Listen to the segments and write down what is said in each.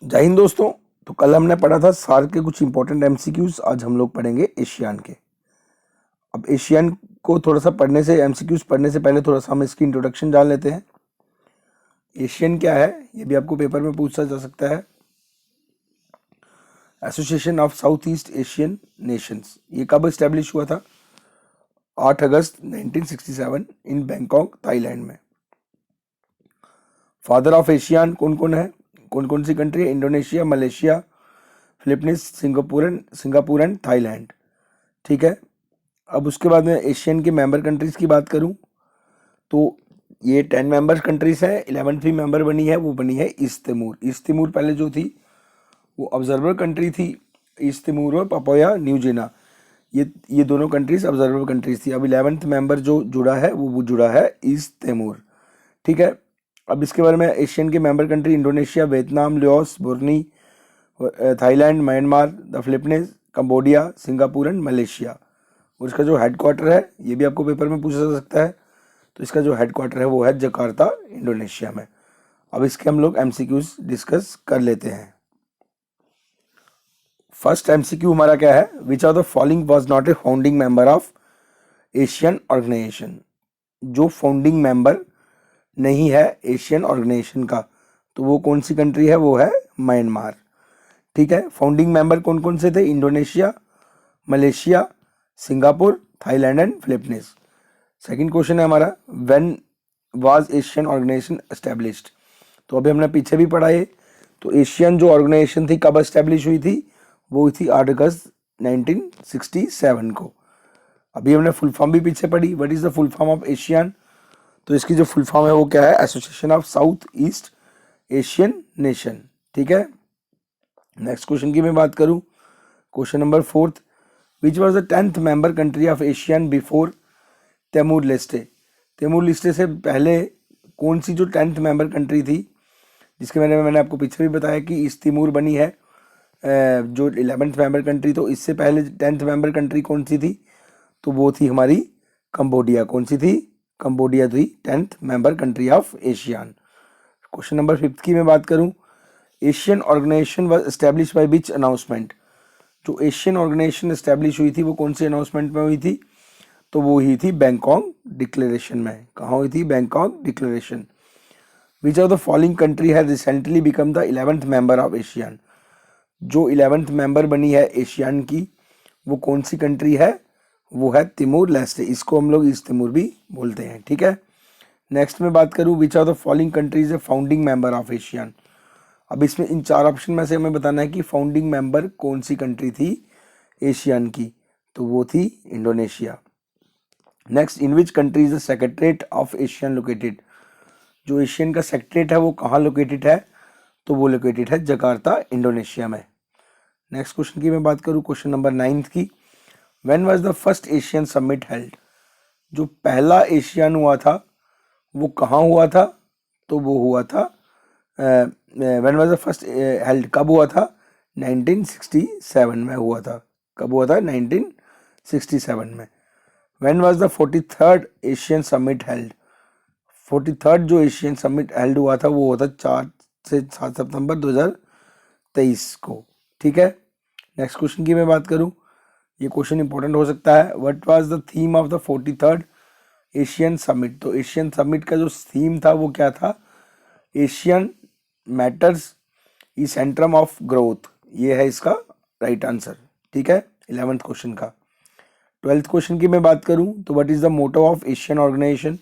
जय हिंद दोस्तों। तो कल हमने पढ़ा था सार्क के कुछ इंपॉर्टेंट एमसीक्यूज। आज हम लोग पढ़ेंगे एशियान के। अब एशियान को थोड़ा सा पढ़ने से, एमसीक्यूज पढ़ने से पहले थोड़ा सा हम इसकी इंट्रोडक्शन जान लेते हैं। एशियन क्या है ये भी आपको पेपर में पूछा जा सकता है। Association of South East Asian Nations, ये कब इस्टेब्लिश हुआ था? 8 अगस्त 1967 इन बैंकॉक, थाईलैंड में। फादर ऑफ एशियान कौन कौन है, कौन कौन सी कंट्री है? Indonesia, Malaysia, Philippines, Singapore and Thailand. ठीक है। अब उसके बाद में एशियन के मेंबर कंट्रीज़ की बात करूं तो ये 10 मेंबर कंट्रीज है। 11वीं मेंबर बनी है, वो बनी है ईस्ट तिमोर। ईस्ट तिमोर पहले जो थी वो ऑब्जर्वर कंट्री थी। ईस्ट तिमोर और पापुआ न्यू गिनी, ये दोनों कंट्रीज ऑब्जर्वर कंट्रीज थी। अब 11th मेंबर जो जुड़ा है वो जुड़ा है ईस्ट तिमोर। ठीक है। अब इसके बारे में एशियन के member country Indonesia, Vietnam, Laos, Brunei, Thailand, Myanmar, the Philippines, Cambodia, Singapore and Malaysia. और इसका जो हेडक्वार्टर है ये भी आपको पेपर में पूछा जा सकता है। तो इसका जो हेडक्वार्टर है वो है जकार्ता, इंडोनेशिया में। अब इसके हम लोग एमसीक्यूज डिस्कस कर लेते हैं। फर्स्ट एमसीक्यू हमारा क्या है? Which of the following was not a founding member of ASEAN organisation. जो फाउंडिंग मेंबर नहीं है एशियन ऑर्गेनाइजेशन का, तो वो कौन सी कंट्री है? वो है म्यांमार। ठीक है। फाउंडिंग मेंबर कौन कौन से थे? Indonesia, Malaysia, Singapore, Thailand and Philippines. Second question है हमारा, when was ASEAN organisation established. तो अभी हमने पीछे भी पढ़ा है। तो एशियन जो ऑर्गेनाइजेशन थी कब एस्टेब्लिश हुई थी? वो हुई थी 8 अगस्त 1967 को। अभी हमने फुल फॉर्म भी पीछे पढ़ी। What is the full form of ASEAN? तो इसकी जो फुल फॉर्म है वो क्या है? Association of South East Asian Nation. ठीक है। नेक्स्ट क्वेश्चन की मैं बात करूं, question number 4, which was the 10th member country of ASEAN before Timor Leste. Timor Leste से पहले कौन सी जो 10th मेंबर कंट्री थी, जिसके बारे में मैंने आपको पीछे भी बताया कि ईस्ट तिमोर बनी है जो 11th मेंबर कंट्री। तो इससे पहले 10th मेंबर कंट्री कौन सी थी? तो वो थी हमारी कंबोडिया। कौन सी थी? कंबोडिया थी 10th member country of ASEAN. Question number 5 की मैं बात करूं, ASEAN organisation was establish by which announcement. जो एशियन ऑर्गेनाइजेशन एस्टेब्लिश हुई थी वो कौन सी अनाउंसमेंट में हुई थी? तो वो हुई थी बैंकॉक डिक्लेरेशन में। कहाँ हुई थी? Bangkok declaration. Which of the following country has recently become the 11th member of Asian. जो 11th मेंबर बनी है एशियन की वो कौन सी कंट्री है? वो है तिमोर लेस्टे। इसको हम लोग ईस्ट तिमोर भी बोलते हैं। ठीक है। नेक्स्ट में बात करूँ, विच ऑफ द फॉलोइंग कंट्रीज है फाउंडिंग मेंबर ऑफ एशियन। अब इसमें इन 4 ऑप्शन में से हमें बताना है कि फाउंडिंग मेंबर कौन सी कंट्री थी एशियन की। तो वो थी Indonesia. Next, in which country is the secretariat of Asian located. जो एशियन का सेक्रेटरीट है वो कहाँ लोकेटेड है? तो वो लोकेटेड है जकार्ता, इंडोनेशिया में। नेक्स्ट क्वेश्चन की मैं बात करूँ, क्वेश्चन नंबर 9 की, when was the first Asian summit held. जो पहला एशियन हुआ था वो कहाँ हुआ था? तो वो हुआ था when was the first held, कब हुआ था? 1967 में हुआ था। कब हुआ था? 1967 में। When was the 43rd Asian summit held. 43rd जो एशियन समिट हेल्ड हुआ था वो हुआ था 4 से 7 सितंबर 2023 को। ठीक है। नेक्स्ट क्वेश्चन की मैं बात करूं, ये क्वेश्चन इंपॉर्टेंट हो सकता है। What was the theme of the 43rd Asian summit. तो एशियन समिट का जो थीम था वो क्या था? Asian matters E Centrum of growth. ये है इसका राइट आंसर। ठीक है, 11th क्वेश्चन का। 12th क्वेश्चन की मैं बात करूं तो what is the motto of ASEAN organisation.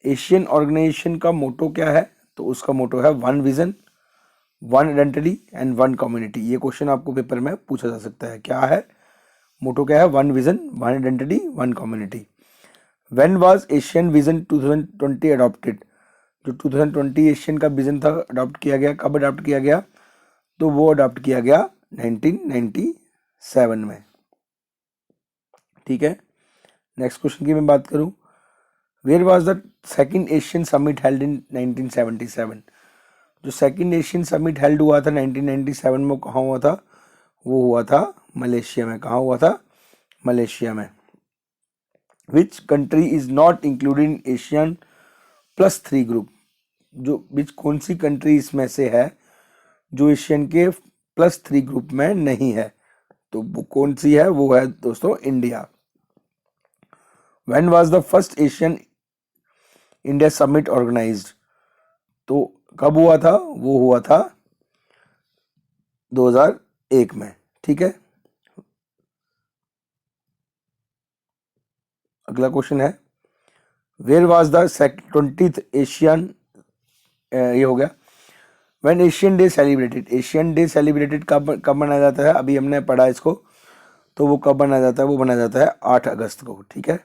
ASEAN organisation का मोटो क्या है? तो उसका मोटो है one vision, one identity and one community. ये क्वेश्चन आपको पेपर में पूछा जा सकता है। क्या है मोटो? क्या है? One vision, one identity, one community. When was Asian vision 2020 adopted. जो 2020 एशियन का विजन था अडॉप्ट किया गया, कब अडॉप्ट किया गया? तो वो अडॉप्ट किया गया 1997 में। ठीक है। नेक्स्ट क्वेश्चन की मैं बात करूं, where was the second ASEAN summit held in 1977। जो सेकंड एशियन समिट हेल्ड हुआ था 1997 में, कहाँ हुआ था? वो हुआ था मलेशिया में। कहाँ हुआ था? मलेशिया में। Which country is not included in Asian +3 group. जो विच कौन सी कंट्री इसमें से है जो एशियन के +3 ग्रुप में नहीं है, तो वो कौन सी है? वो है दोस्तों India. When was the first ASEAN India summit organised? तो कब हुआ था? वो हुआ था 2001 में। ठीक है, अगला क्वेश्चन है, where was the 20th Asian, ये हो गया। When Asian day celebrated? Asian day celebrated कब कब मनाया जाता है? अभी हमने पढ़ा इसको, तो वो कब मनाया जाता है? वो मनाया जाता है 8 अगस्त को। ठीक है,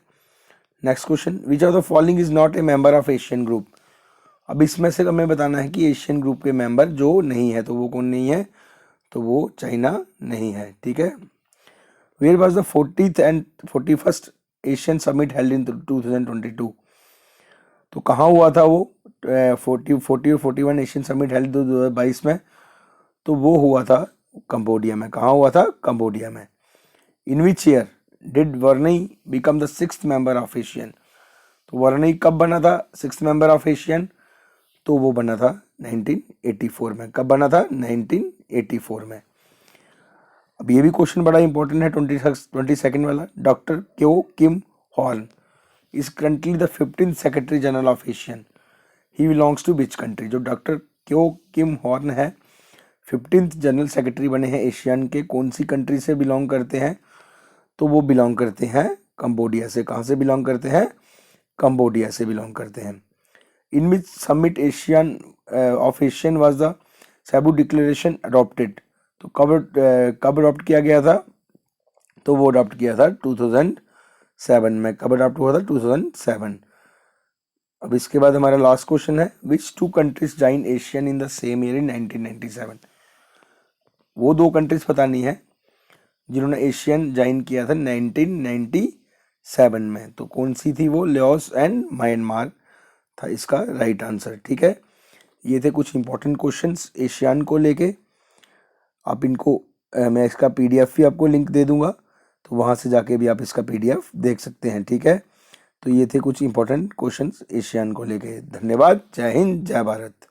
next question, which of the following is not a member of Asian group? अब इसमें से हमें बताना है कि एशियन ग्रुप के मेंबर जो नहीं है, तो वो कौन नहीं है? तो वो चाइना नहीं है। ठीक है, where was the 40th and 41st ASEAN summit held in 2022? तो कहाँ हुआ था वो? 40 और 41 एशियन समिट हेल्ड 2022 में, तो वो हुआ था कंबोडिया में। कहाँ हुआ था? कंबोडिया में। In which year did Brunei become the 6th member of ASEAN? तो वर्नई कब बना था 6th मेंबर ऑफ एशियन? तो वो बना था 1984 में। कब बना था? 1984 में। अब ये भी क्वेश्चन बड़ा इंपॉर्टेंट है, 22nd वाला। Doctor Kao Kim Hourn is currently the 15th secretary general of ASEAN, he belongs to which country? जो डॉक्टर क्यो किम हॉर्न है, 15th जनरल सेक्रेटरी बने हैं एशियन के, कौन सी कंट्री से बिलोंग करते हैं? तो वो बिलोंग करते हैं कंबोडिया से। कहाँ से बिलोंग करते हैं? कंबोडिया से बिलोंग करते हैं। In which summit ASEAN of ASEAN was the Cebu declaration adopted? तो कब अडॉप्ट किया गया था? तो वो अडॉप्ट किया था 2007 में। कब अडॉप्ट हुआ था? 2007। अब इसके बाद हमारा लास्ट क्वेश्चन है, विच 2 countries join Asian in the same year in 1997? वो 2 कंट्रीज पता नहीं है जिन्होंने एशियन ज्वाइन किया था 1997 में। तो कौन सी थी वो? लाओस एंड म्यांमार था इसका राइट आंसर। ठीक है, ये थे कुछ इंपॉर्टेंट क्वेश्चंस एशियन को लेके। आप इनको मैं इसका PDF भी आपको लिंक दे दूंगा, तो वहाँ से जाके भी आप इसका PDF देख सकते हैं। ठीक है, तो ये थे कुछ इंपॉर्टेंट क्वेश्चंस एशियन को लेके। धन्यवाद, जय हिंद, जय भारत।